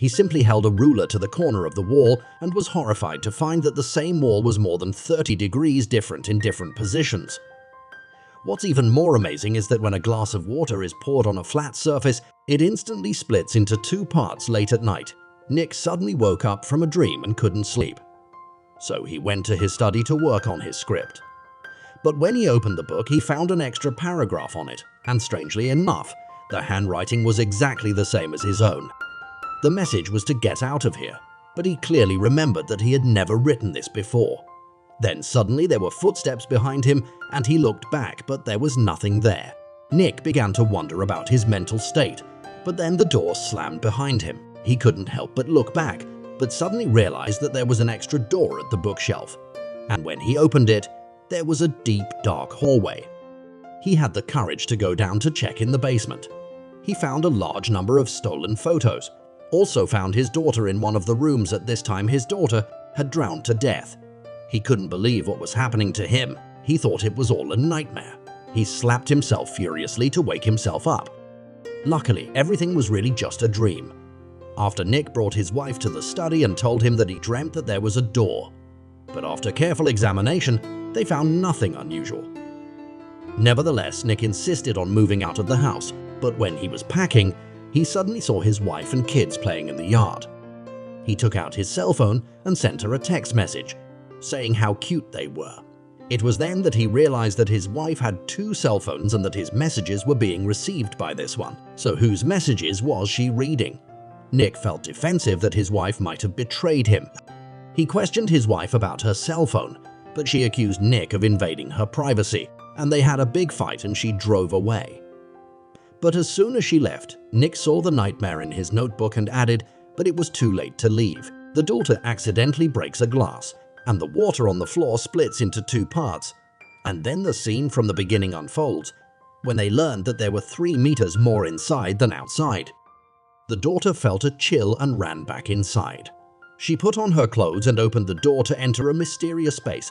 He simply held a ruler to the corner of the wall and was horrified to find that the same wall was more than 30 degrees different in different positions. What's even more amazing is that when a glass of water is poured on a flat surface, it instantly splits into two parts late at night. Nick suddenly woke up from a dream and couldn't sleep. So he went to his study to work on his script. But when he opened the book, he found an extra paragraph on it, and strangely enough, the handwriting was exactly the same as his own. The message was to get out of here, but he clearly remembered that he had never written this before. Then suddenly there were footsteps behind him, and he looked back, but there was nothing there. Nick began to wonder about his mental state, but then the door slammed behind him. He couldn't help but look back, but suddenly realized that there was an extra door at the bookshelf. And when he opened it, there was a deep, dark hallway. He had the courage to go down to check in the basement. He found a large number of stolen photos. Also found his daughter in one of the rooms. At this time, his daughter had drowned to death. He couldn't believe what was happening to him. He thought it was all a nightmare. He slapped himself furiously to wake himself up. Luckily, everything was really just a dream. After Nick brought his wife to the study and told him that he dreamt that there was a door. But after careful examination, they found nothing unusual. Nevertheless, Nick insisted on moving out of the house, but when he was packing, he suddenly saw his wife and kids playing in the yard. He took out his cell phone and sent her a text message, saying how cute they were. It was then that he realized that his wife had two cell phones and that his messages were being received by this one. So whose messages was she reading? Nick felt defensive that his wife might have betrayed him. He questioned his wife about her cell phone, but she accused Nick of invading her privacy, and they had a big fight and she drove away. But as soon as she left, Nick saw the nightmare in his notebook and added, but it was too late to leave. The daughter accidentally breaks a glass, and the water on the floor splits into two parts. And then the scene from the beginning unfolds, when they learned that there were 3 meters more inside than outside. The daughter felt a chill and ran back inside. She put on her clothes and opened the door to enter a mysterious space